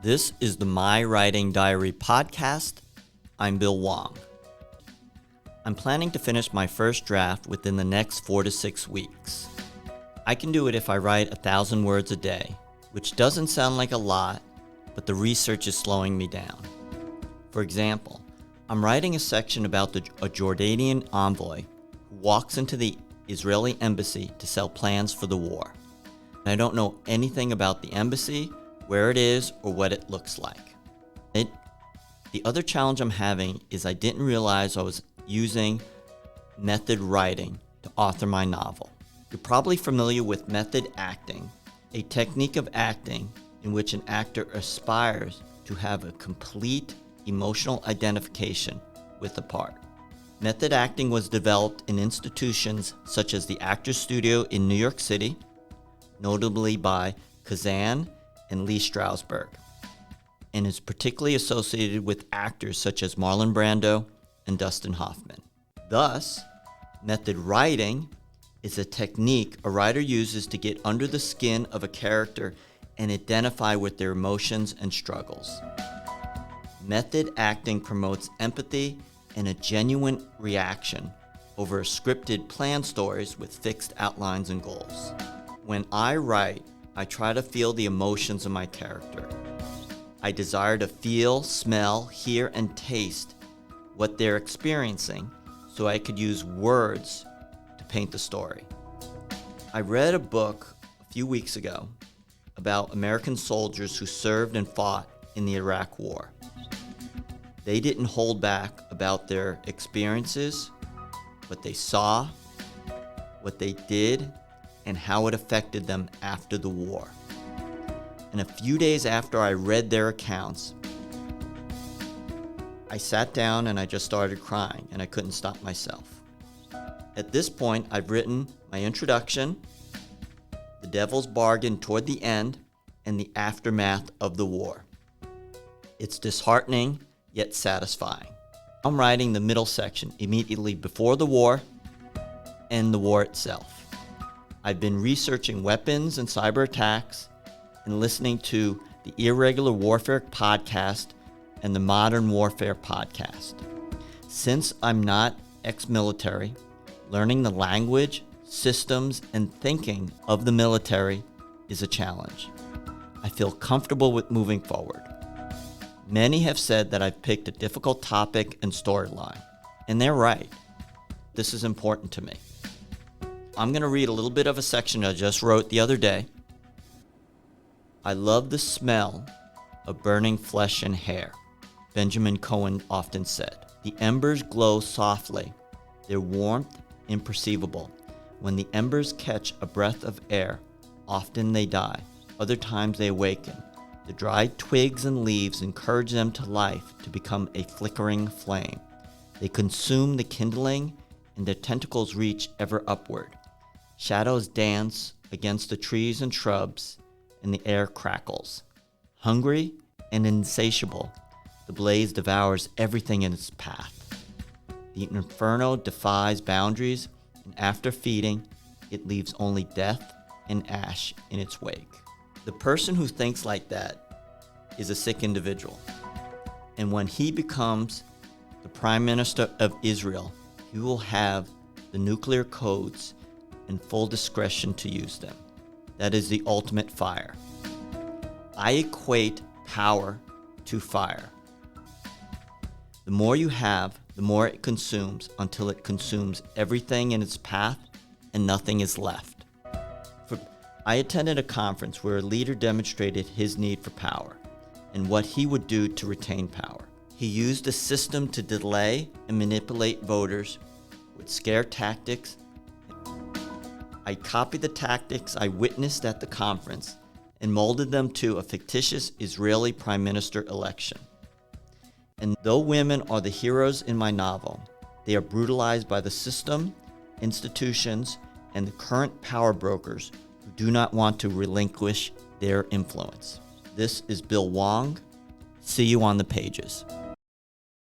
This is the My Writing Diary podcast. I'm Bill Wong. I'm planning to finish my first draft within the next 4 to 6 weeks. I can do it if I write 1,000 words a day, which doesn't sound like a lot, but the research is slowing me down. For example, I'm writing a section about a Jordanian envoy who walks into the Israeli embassy to sell plans for the war. I don't know anything about the embassy, where it is, or what it looks like. The other challenge I'm having is I didn't realize I was using method writing to author my novel. You're probably familiar with method acting, a technique of acting in which an actor aspires to have a complete emotional identification with the part. Method acting was developed in institutions such as the Actors Studio in New York City, notably by Kazan and Lee Strasberg, and is particularly associated with actors such as Marlon Brando and Dustin Hoffman. Thus, method writing is a technique a writer uses to get under the skin of a character and identify with their emotions and struggles. Method acting promotes empathy and a genuine reaction over scripted planned stories with fixed outlines and goals. When I write, I try to feel the emotions of my character. I desire to feel, smell, hear, and taste what they're experiencing so I could use words to paint the story. I read a book a few weeks ago about American soldiers who served and fought in the Iraq War. They didn't hold back about their experiences, what they saw, what they did, and how it affected them after the war. And a few days after I read their accounts, I sat down and I just started crying, and I couldn't stop myself. At this point, I've written my introduction, the devil's bargain toward the end, and the aftermath of the war. It's disheartening, yet satisfying. I'm writing the middle section immediately before the war and the war itself. I've been researching weapons and cyber attacks and listening to the Irregular Warfare podcast and the Modern Warfare podcast. Since I'm not ex-military, learning the language, systems, and thinking of the military is a challenge. I feel comfortable with moving forward. Many have said that I've picked a difficult topic and storyline, and they're right. This is important to me. I'm going to read a little bit of a section I just wrote the other day. I love the smell of burning flesh and hair, Benjamin Cohen often said. The embers glow softly, their warmth imperceivable. When the embers catch a breath of air, often they die, other times they awaken. The dried twigs and leaves encourage them to life to become a flickering flame. They consume the kindling, and their tentacles reach ever upward. Shadows dance against the trees and shrubs, and the air crackles. Hungry and insatiable, the blaze devours everything in its path. The inferno defies boundaries, and after feeding, it leaves only death and ash in its wake. The person who thinks like that is a sick individual. And when he becomes the Prime Minister of Israel, he will have the nuclear codes and full discretion to use them. That is the ultimate fire. I equate power to fire. The more you have, the more it consumes until it consumes everything in its path and nothing is left. I attended a conference where a leader demonstrated his need for power and what he would do to retain power. He used a system to delay and manipulate voters with scare tactics. I copied the tactics I witnessed at the conference and molded them to a fictitious Israeli prime minister election. And though women are the heroes in my novel, they are brutalized by the system, institutions, and the current power brokers who do not want to relinquish their influence. This is Bill Wong. See you on the pages.